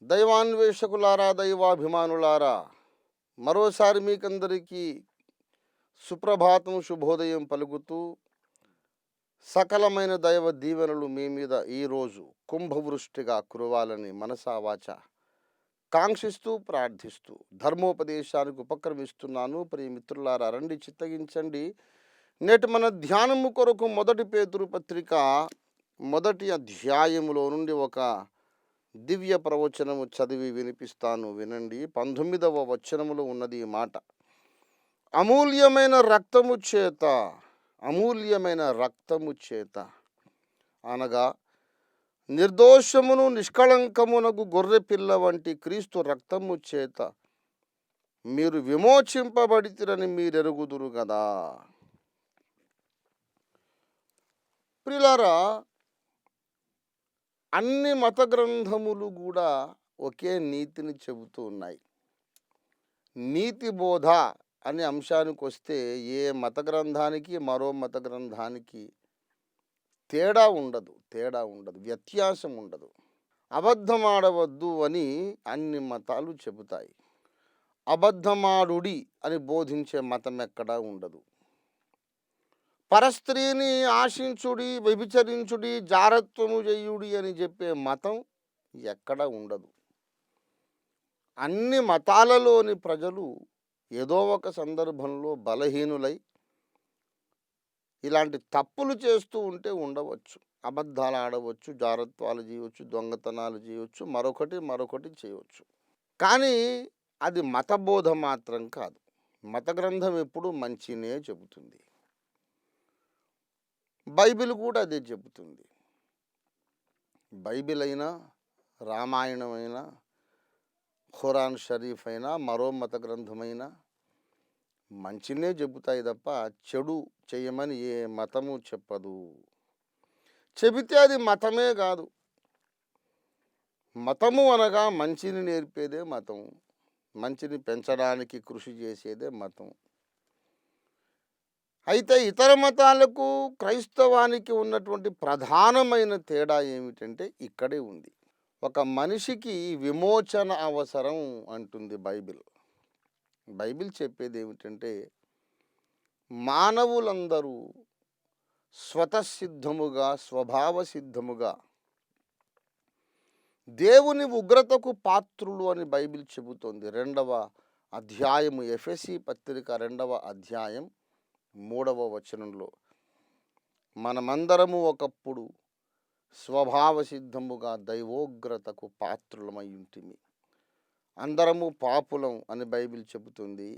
దైవాన్వేషకులారా, దైవాభిమానులారా, మరోసారి మీకందరికీ సుప్రభాతం, శుభోదయం పలుకుతూ సకలమైన దైవ దీవెనలు మీ మీద ఈరోజు కుంభవృష్టిగా కురవాలని మనసా వాచ కాంక్షిస్తూ ప్రార్థిస్తూ ధర్మోపదేశానికి ఉపక్రమిస్తున్నాను. ప్రియమిత్రులారా, రండి చిత్తగించండి. నేటి మన ధ్యానము కొరకు మొదటి పేతురు పత్రిక మొదటి అధ్యాయములో నుండి ఒక దివ్య ప్రవచనము చదివి వినిపిస్తాను, వినండి. 19వ వచనములో ఉన్నది ఈ మాట: అమూల్యమైన రక్తము చేత, అమూల్యమైన రక్తము చేత అనగా నిర్దోషమును నిష్కళంకమునకు గొర్రె పిల్ల వంటి క్రీస్తు రక్తము చేత మీరు విమోచింపబడితిరని మీరెరుగుదురు కదా. ప్రియులారా, అన్ని మత గ్రంథములు కూడా ఒకే నీతిని చెబుతూ ఉన్నాయి. నీతి బోధ అనే అంశానికి వస్తే ఏ మత గ్రంథానికి మరో మత గ్రంథానికి తేడా ఉండదు, వ్యత్యాసం ఉండదు. అబద్ధమాడవద్దు అని అన్ని మతాలు చెబుతాయి. అబద్ధమాడుడి అని బోధించే మతం ఎక్కడా ఉండదు. పరస్త్రీని ఆశించుడి, వ్యభిచరించుడి, జారత్వము చేయుడి అని చెప్పే మతం ఎక్కడ ఉండదు. అన్ని మతాలలోని ప్రజలు ఏదో ఒక సందర్భంలో బలహీనులై ఇలాంటి తప్పులు చేస్తూ ఉంటే ఉండవచ్చు. అబద్ధాలు ఆడవచ్చు, జారత్వాలు చేయవచ్చు, దొంగతనాలు చేయవచ్చు, మరొకటి చేయవచ్చు. కానీ అది మతబోధ మాత్రం కాదు. మత గ్రంథం ఎప్పుడూ మంచినే చెబుతుంది. బైబిల్ కూడా అదే చెబుతుంది. బైబిల్ అయినా, రామాయణం అయినా, ఖురాన్ షరీఫ్ అయినా, మరో మత గ్రంథమైనా మంచినే చెబుతాయి తప్ప చెడు చేయమని ఏ మతము చెప్పదు. చెబితే అది మతమే కాదు. మతము అనగా మంచిని నేర్పేదే మతం, మంచిని పెంచడానికి కృషి చేసేదే మతం. అయితే ఇతర మతాలకు క్రైస్తవానికి ఉన్నటువంటి ప్రధానమైన తేడా ఏమిటంటే ఇక్కడే ఉంది. ఒక మనిషికి విమోచన అవసరం అంటుంది బైబిల్. బైబిల్ చెప్పేది ఏమిటంటే మానవులందరూ స్వతసిద్ధముగా, స్వభావ సిద్ధముగా దేవుని ఉగ్రతకు పాత్రులు అని బైబిల్ చెబుతోంది. 2వ అధ్యాయము, ఎఫెసీ పత్రిక 2వ అధ్యాయం 3వ వచనంలో మనమందరము ఒకప్పుడు స్వభావ సిద్ధముగా దైవోగ్రతకు పాత్రులమై ఉంటిమి, అందరము పాపులం అని బైబిల్ చెబుతుంది.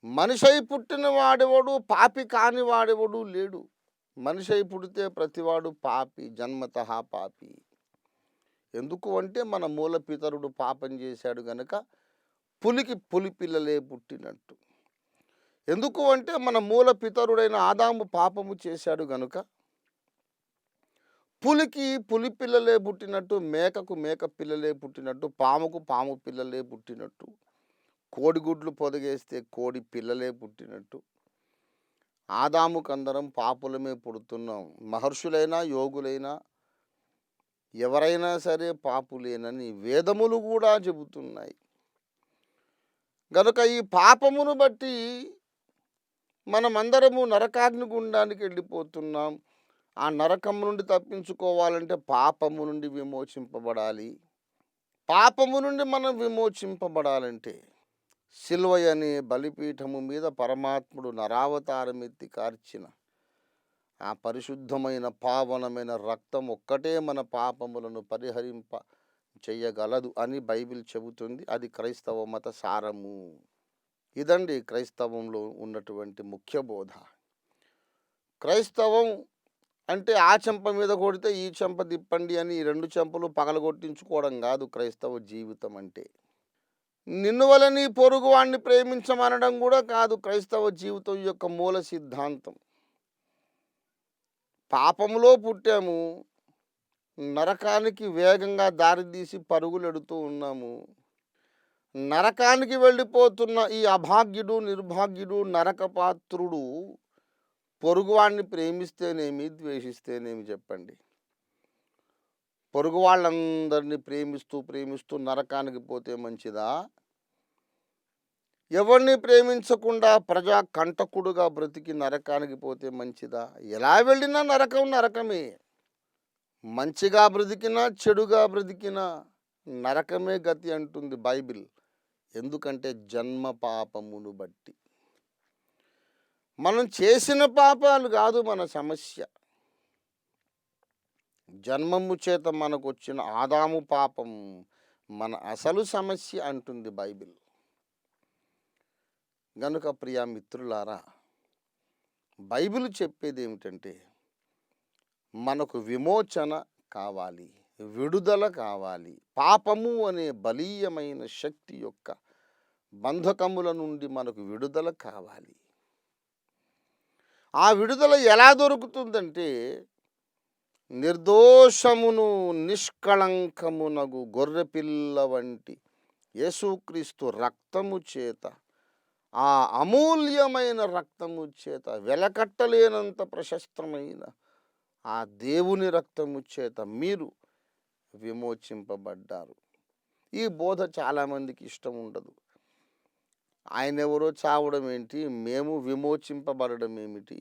మనిషై పుట్టిన వాడెవడు పాపి కాని వాడెవడు లేడు. మనిషై పుడితే ప్రతివాడు పాపి, జన్మతః పాపి. ఎందుకు అంటే మన మూల పితరుడు పాపం చేశాడు గనుక పులికి పులి పిల్లలే పుట్టినట్టు. ఎందుకు అంటే మన మూల పితరుడైన ఆదాము పాపము చేశాడు గనుక పులికి పులి పిల్లలే పుట్టినట్టు, మేకకు మేక పిల్లలే పుట్టినట్టు, పాముకు పాము పిల్లలే పుట్టినట్టు, కోడిగుడ్లు పొదిగేస్తే కోడి పిల్లలే పుట్టినట్టు ఆదాముకు అందరం పాపులమే పుడుతున్నాం. మహర్షులైనా, యోగులైనా, ఎవరైనా సరే పాపులేనని వేదములు కూడా చెబుతున్నాయి. గనుక ఈ పాపమును బట్టి మనమందరము నరకాగ్ని గుండానికి వెళ్ళిపోతున్నాం. ఆ నరకము నుండి తప్పించుకోవాలంటే పాపము నుండి విమోచింపబడాలి. పాపము నుండి మనం విమోచింపబడాలంటే సిలువ అనే బలిపీఠము మీద పరమాత్ముడు నరావతారం ఎత్తి కార్చిన ఆ పరిశుద్ధమైన పావనమైన రక్తం ఒక్కటే మన పాపములను పరిహరింప చెయ్యగలదు అని బైబిల్ చెబుతుంది. అది క్రైస్తవ మత సారము. ఇదండి క్రైస్తవంలో ఉన్నటువంటి ముఖ్య బోధ. క్రైస్తవం అంటే ఆ చెంప మీద కొడితే ఈ చెంప తిప్పండి అని 2 చెంపలు పగలగొట్టించుకోవడం కాదు క్రైస్తవ జీవితం అంటే. నిన్ను వల్ల నీ పొరుగు వాడిని ప్రేమించమనడం కూడా కాదు క్రైస్తవ జీవితం యొక్క మూల సిద్ధాంతం. పాపములో పుట్టాము, నరకానికి వేగంగా దారితీసి పరుగులెడుతూ ఉన్నాము. నరకానికి వెళ్ళిపోతున్న ఈ అభాగ్యుడు, నిర్భాగ్యుడు, నరకపాత్రుడు పొరుగువాడిని ప్రేమిస్తేనేమి, ద్వేషిస్తేనేమి చెప్పండి. పొరుగు వాళ్ళందరినీ ప్రేమిస్తూ ప్రేమిస్తూ నరకానికి పోతే మంచిదా? ఎవరిని ప్రేమించకుండా ప్రజా కంటకుడుగా బ్రతికి నరకానికి పోతే మంచిదా? ఎలా వెళ్ళినా నరకం నరకమే. మంచిగా బ్రతికినా చెడుగా బ్రతికినా నరకమే గతి అంటుంది బైబిల్. ఎందుకంటే జన్మ పాపమును బట్టి. మనం చేసిన పాపాలు కాదు మన సమస్య. జన్మము చేత మనకు వచ్చిన ఆదాము పాపం మన అసలు సమస్య అంటుంది బైబిల్. గనుక ప్రియా మిత్రులారా, బైబిల్ చెప్పేది ఏమిటంటే మనకు విమోచన కావాలి, విడుదల కావాలి. పాపము అనే బలీయమైన శక్తి యొక్క బంధకముల నుండి మనకు విడుదల కావాలి. ఆ విడుదల ఎలా దొరుకుతుందంటే నిర్దోషమును నిష్కళంకమునగు గొర్రెపిల్ల వంటి యేసుక్రీస్తు రక్తము చేత, ఆ అమూల్యమైన రక్తము చేత, వెలకట్టలేనంత ప్రశస్తమైన ఆ దేవుని రక్తము చేత మీరు విమోచింపబడ్డారు. ఈ బోధ చాలామందికి ఇష్టం ఉండదు. ఆయన ఎవరో చావడం ఏంటి, మేము విమోచింపబడడం ఏమిటి?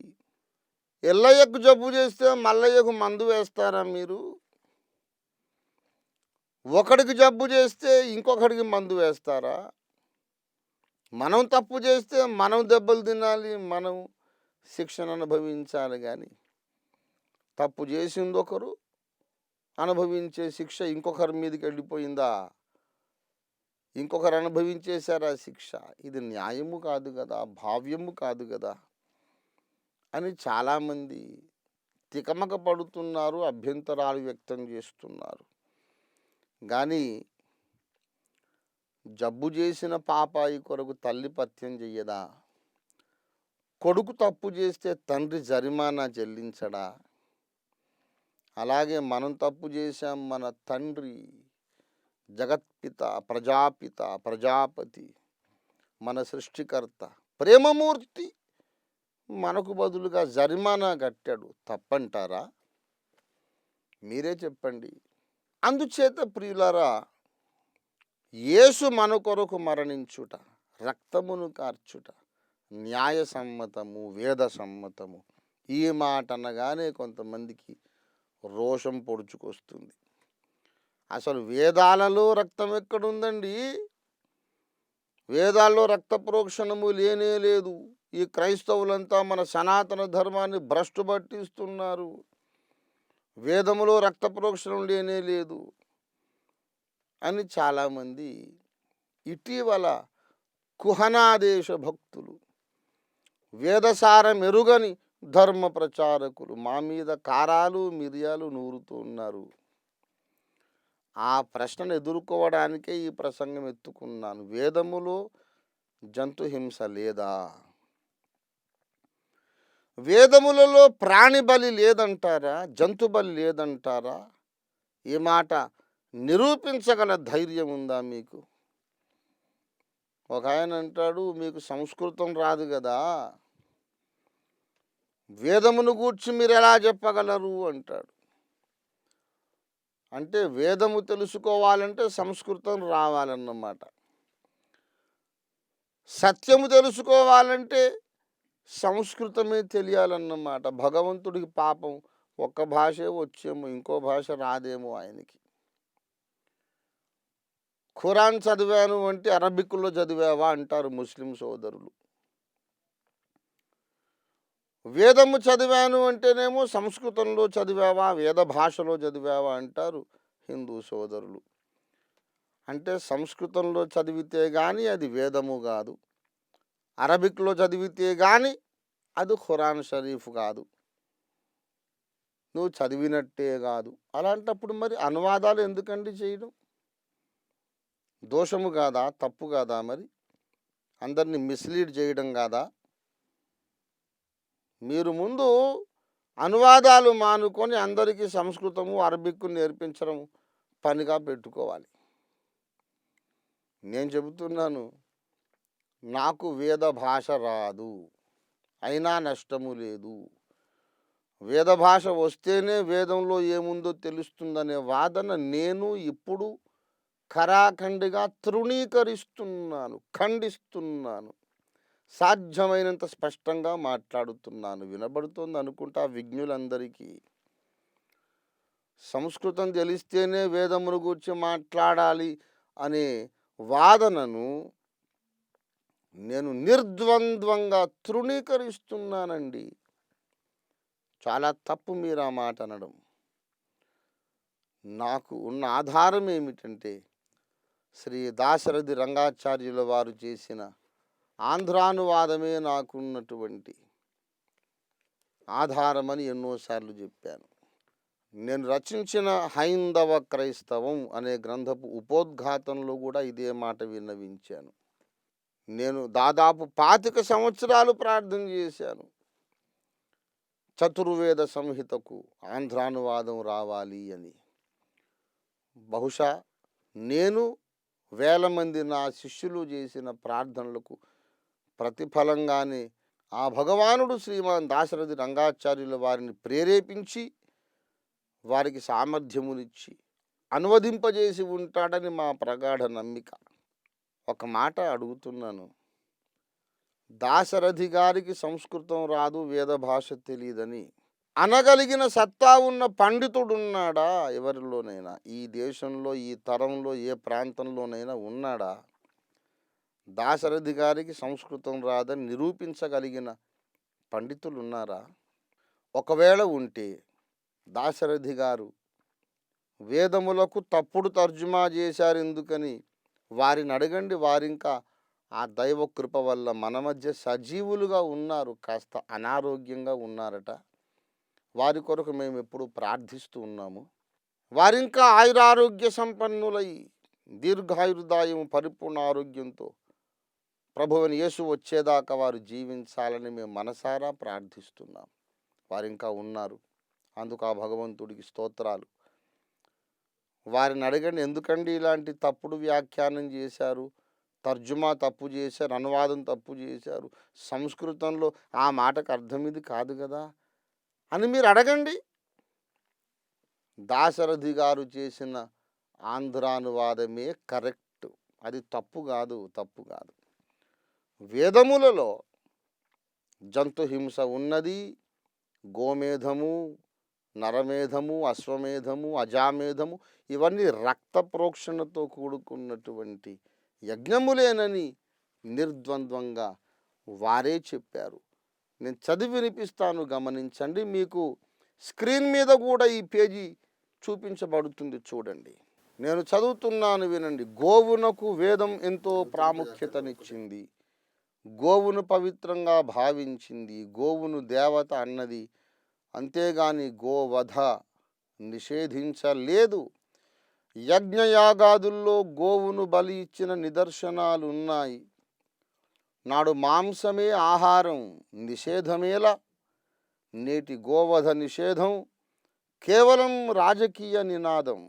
ఎల్లయ్యకు జబ్బు చేస్తే మల్లయ్యకు మందు వేస్తారా మీరు? ఒకడికి జబ్బు చేస్తే ఇంకొకడికి మందు వేస్తారా? మనం తప్పు చేస్తే మనం దెబ్బలు తినాలి, మనం శిక్షను అనుభవించాలి. కానీ తప్పు చేసింది ఒకరు, అనుభవించే శిక్ష ఇంకొకరి మీదకి వెళ్ళిపోయిందా? ఇంకొకరు అనుభవించేశారా శిక్ష? ఇది న్యాయము కాదు కదా, భావ్యము కాదు కదా అని చాలామంది తికమక పడుతున్నారు, అభ్యంతరాలు వ్యక్తం చేస్తున్నారు. కానీ జబ్బు చేసిన పాపాయి కొరకు తల్లి పథ్యం చెయ్యదా? కొడుకు తప్పు చేస్తే తండ్రి జరిమానా చెల్లించడా? అలాగే మనం తప్పు చేశాం, మన తండ్రి జగత్పిత, ప్రజాపిత, ప్రజాపతి, మన సృష్టికర్త, ప్రేమమూర్తి మనకు బదులుగా జరిమానా కట్టాడు. తప్పంటారా? మీరే చెప్పండి. అందుచేత ప్రియులారా, యేసు మన కొరకు మరణించుట, రక్తమును కార్చుట న్యాయసమ్మతము, వేద సమ్మతము. ఈ మాట అనగానే కొంతమందికి రోషం పొడుచుకొస్తుంది. అసలు వేదాలలో రక్తం ఎక్కడుందండి? వేదాల్లో రక్త ప్రోక్షణము లేనే లేదు. ఈ క్రైస్తవులంతా మన సనాతన ధర్మాన్ని భ్రష్టు పట్టిస్తున్నారు. వేదములో రక్త ప్రోక్షణం లేనే లేదు అని చాలామంది ఇటీవల కుహనాదేశ భక్తులు, వేదసారం ఎరుగని ధర్మ ప్రచారకులు మా మీద కారాలు మిరియాలు నూరుతూ ఉన్నారు. ఆ ప్రశ్నను ఎదుర్కోవడానికే ఈ ప్రసంగం ఎత్తుకున్నాను. వేదములో జంతు హింస లేదా? వేదములలో ప్రాణి బలి లేదంటారా? జంతు బలి లేదంటారా? ఈ మాట నిరూపించగల ధైర్యం ఉందా మీకు? ఒక ఆయన అంటాడు, మీకు సంస్కృతం రాదు కదా, వేదమును గూర్చి మీరు ఎలా చెప్పగలరు అంటాడు. అంటే వేదము తెలుసుకోవాలంటే సంస్కృతం రావాలన్నమాట. సత్యము తెలుసుకోవాలంటే సంస్కృతమే తెలియాలన్నమాట. భగవంతుడికి పాపం ఒక్క భాషే వచ్చేమో, ఇంకో భాష రాదేమో ఆయనకి. ఖురాన్ చదివాను అంటే అరబిక్లో చదివావా అంటారు ముస్లిం సోదరులు. వేదము చదివాను అంటేనేమో సంస్కృతంలో చదివావా, వేద భాషలో చదివావా అంటారు హిందూ సోదరులు. అంటే సంస్కృతంలో చదివితే కానీ అది వేదము కాదు, అరబిక్లో చదివితే కానీ అది ఖురాన్ షరీఫ్ కాదు, నువ్వు చదివినట్టే కాదు. అలాంటప్పుడు మరి అనువాదాలు ఎందుకండి చేయడం? దోషము కాదా, తప్పు కాదా? మరి అందరినీ మిస్లీడ్ చేయడం కాదా? మీరు ముందు అనువాదాలు మానుకొని అందరికీ సంస్కృతము అరబిక్ నేర్పించడం పనిగా పెట్టుకోవాలి. నేను చెబుతున్నాను, నాకు వేద భాష రాదు, అయినా నష్టము లేదు. వేద భాష వస్తేనే వేదంలో ఏముందో తెలుస్తుందనే వాదన నేను ఇప్పుడు ఖరాఖండిగా తృణీకరిస్తున్నాను, ఖండిస్తున్నాను. సాధ్యమైనంత స్పష్టంగా మాట్లాడుతున్నాను. వినబడుతోంది అనుకుంటా విజ్ఞులందరికీ. సంస్కృతం తెలిస్తేనే వేదమును గూర్చి మాట్లాడాలి అనే వాదనను నేను నిర్ద్వంద్వంగా తృణీకరిస్తున్నానండి. చాలా తప్పు మీరు ఆ మాట అనడం. నాకు ఉన్న ఆధారం ఏమిటంటే శ్రీ దాశరథి రంగాచార్యుల వారు చేసిన ఆంధ్రానువాదమే నాకున్నటువంటి ఆధారమని ఎన్నోసార్లు చెప్పాను. నేను రచించిన హైందవ క్రైస్తవం అనే గ్రంథపు ఉపోద్ఘాతంలో కూడా ఇదే మాట విన్నవించాను. నేను దాదాపు 25 సంవత్సరాలు ప్రార్థన చేశాను. చతుర్వేద సంహితకు ఆంధ్రానువాదం రావాలి అని. బహుశా నేను వేల మంది నా శిష్యులు చేసిన ప్రార్థనలకు ప్రతిఫలంగానే ఆ భగవానుడు శ్రీమాన్ దాశరథి రంగాచార్యుల వారిని ప్రేరేపించి వారికి సామర్థ్యమునిచ్చి అనువదింపజేసి ఉంటాడని మా ప్రగాఢ నమ్మిక. ఒక మాట అడుగుతున్నాను, దాశరథి గారికి సంస్కృతం రాదు, వేద భాష తెలియదని అనగలిగిన సత్తా ఉన్న పండితుడున్నాడా ఎవరిలోనైనా? ఈ దేశంలో, ఈ తరంలో, ఏ ప్రాంతంలోనైనా ఉన్నాడా? దాశరథి గారికి సంస్కృతం రాదని నిరూపించగలిగిన పండితులు ఉన్నారా? ఒకవేళ ఉంటే దాశరథి గారు వేదములకు తప్పుడు తర్జుమా చేశారు ఎందుకని వారిని అడగండి. వారింకా ఆ దైవ కృప వల్ల మన మధ్య సజీవులుగా ఉన్నారు. కాస్త అనారోగ్యంగా ఉన్నారట. వారి కొరకు మేము ఎప్పుడూ ప్రార్థిస్తూ ఉన్నాము. వారింకా ఆయురారోగ్య సంపన్నులై దీర్ఘాయుర్దాయం పరిపూర్ణ ఆరోగ్యంతో ప్రభువుని యేసు వచ్చేదాకా వారు జీవించాలని మేము మనసారా ప్రార్థిస్తున్నాం. వారింకా ఉన్నారు. అందుకు ఆ భగవంతుడికి స్తోత్రాలు. వారిని అడగండి, ఎందుకండి ఇలాంటి తప్పుడు వ్యాఖ్యానం చేశారు, తర్జుమా తప్పు చేశారు, అనువాదం తప్పు చేశారు, సంస్కృతంలో ఆ మాటకు అర్థం ఇది కాదు కదా అని మీరు అడగండి. దాశరథి గారు చేసిన ఆంధ్రానువాదమే కరెక్ట్. అది తప్పు కాదు, తప్పు కాదు. వేదములలో జంతుహింస ఉన్నది. గోమేధము, నరమేధము, అశ్వమేధము, అజామేధము ఇవన్నీ రక్త ప్రోక్షణతో కూడుకున్నటువంటి యజ్ఞములేనని నిర్ద్వంద్వంగా వారే చెప్పారు. నేను చదివి వినిపిస్తాను, గమనించండి. మీకు స్క్రీన్ మీద కూడా ఈ పేజీ చూపించబడుతుంది, చూడండి. నేను చదువుతున్నాను, వినండి. గోవునకు వేదం ఎంతో ప్రాముఖ్యతనిచ్చింది. గోవును పవిత్రంగా భావించింది. గోవును దేవత అన్నది. అంతేగాని గోవధ నిషేధించలేదు. యజ్ఞయాగాదుల్లో గోవును బలి ఇచ్చిన నిదర్శనాలు ఉన్నాయి. నాడు మాంసమే ఆహారం, నిషేధమేలా? నేటి గోవధ నిషేధం కేవలం రాజకీయ నినాదం.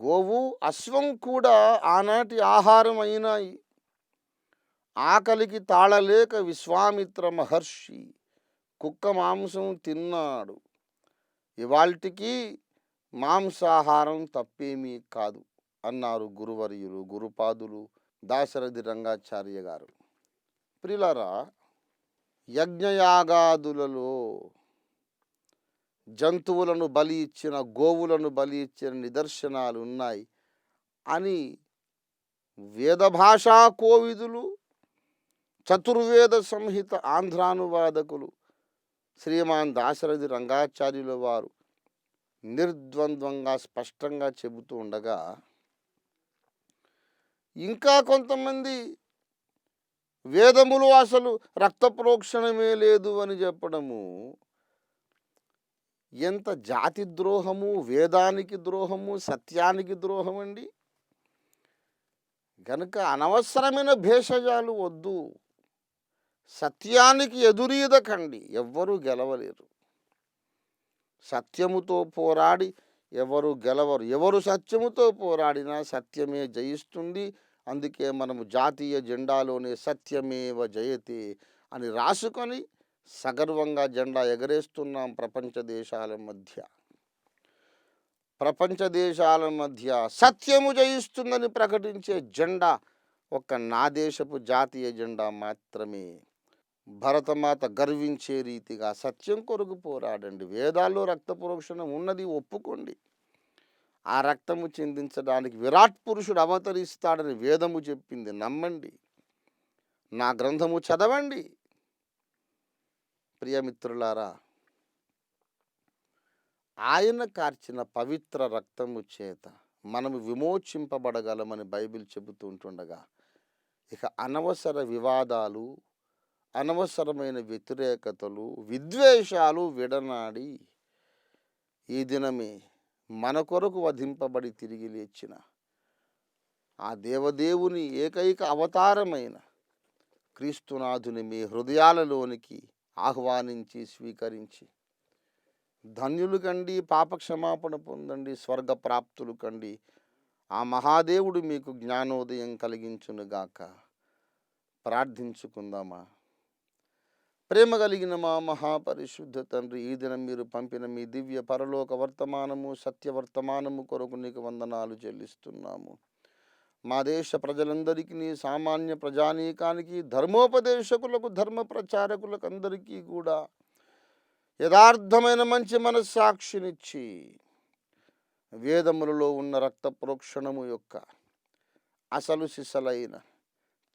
గోవు, అశ్వం కూడా ఆనాటి ఆహారం అయినాయి. ఆకలికి తాళలేక విశ్వామిత్ర మహర్షి కుక్క మాంసం తిన్నాడు. ఇవాల్టికి మాంసాహారం తప్పేమీ కాదు అన్నారు గురువర్యులు, గురుపాదులు దాశరథి రంగాచార్య గారు. ప్రియులారా, యజ్ఞయాగాదులలో జంతువులను బలి ఇచ్చిన, గోవులను బలి ఇచ్చిన నిదర్శనాలు ఉన్నాయి అని వేదభాషా కోవిదులు, చతుర్వేద సంహిత ఆంధ్రానువాదకులు శ్రీమాన్ దాశరథి రంగాచార్యుల వారు నిర్ద్వంద్వంగా స్పష్టంగా చెబుతూ ఉండగా, ఇంకా కొంతమంది వేదములు అసలు రక్త ప్రోక్షణమే లేదు అని చెప్పడము ఎంత జాతి ద్రోహము, వేదానికి ద్రోహము, సత్యానికి ద్రోహం అండి. కనుక అనవసరమైన భేషజాలు వద్దు. సత్యానికి ఎదురీదకండి, ఎవ్వరూ గెలవలేరు. సత్యముతో పోరాడి ఎవరు గెలవరు. ఎవరు సత్యముతో పోరాడినా సత్యమే జయిస్తుంది. అందుకే మనము జాతీయ జెండాలోనే సత్యమేవ జయతే అని రాసుకొని సగర్వంగా జెండా ఎగరేస్తున్నాం ప్రపంచ దేశాల మధ్య సత్యము జయిస్తుందని ప్రకటించే జెండా ఒక నా దేశపు జాతీయ జెండా మాత్రమే. భరతమాత గర్వించే రీతిగా సత్యం కొరకు పోరాడండి. వేదాల్లో రక్త ప్రోక్షణ ఉన్నది, ఒప్పుకోండి. ఆ రక్తము చిందించడానికి విరాట్ పురుషుడు అవతరిస్తాడని వేదము చెప్పింది, నమ్మండి. నా గ్రంథము చదవండి. ప్రియమిత్రులారా, ఆయన కార్చిన పవిత్ర రక్తము చేత మనము విమోచింపబడగలమని బైబిల్ చెబుతూ ఉంటుండగా, ఇక అనవసర వివాదాలు, అనవసరమైన వ్యతిరేకతలు, విద్వేషాలు విడనాడి ఈ దినమే మన కొరకు వధింపబడి తిరిగి లేచిన ఆ దేవదేవుని ఏకైక అవతారమైన క్రీస్తునాథుని మీ హృదయాలలోనికి ఆహ్వానించి స్వీకరించి ధన్యులు కండి, పాపక్షమాపణ పొందండి, స్వర్గ ప్రాప్తులు కండి. ఆ మహాదేవుడు మీకు జ్ఞానోదయం కలిగించునుగాక. ప్రార్థించుకుందామా. ప్రేమ కలిగిన మా మహాపరిశుద్ధ తండ్రి, ఈ దినం మీరు పంపిన మీ దివ్య పరలోక వర్తమానము, సత్యవర్తమానము కొరకు నీకు వందనాలు చెల్లిస్తున్నాము. మా దేశ ప్రజలందరికీ, సామాన్య ప్రజానీకానికి, ధర్మోపదేశకులకు, ధర్మ ప్రచారకులకు అందరికీ కూడా యథార్థమైన మంచి మనస్సాక్షినిచ్చి వేదములలో ఉన్న రక్త ప్రోక్షణము యొక్క అసలు సిసలైన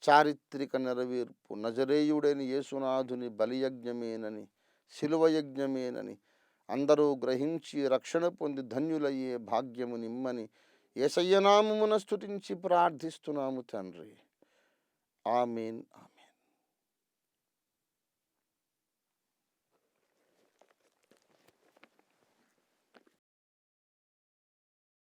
చారిత్రక నెరవేర్పు నజరేయుడైన యేసునాథుని బలియజ్ఞమేనని, శిలువ యజ్ఞమేనని అందరూ గ్రహించి రక్షణ పొంది ధన్యులయ్యే భాగ్యము నిమ్మని యేసయ్య నామమున స్తుతించి ప్రార్థిస్తున్నాము తండ్రి. ఆమేన్.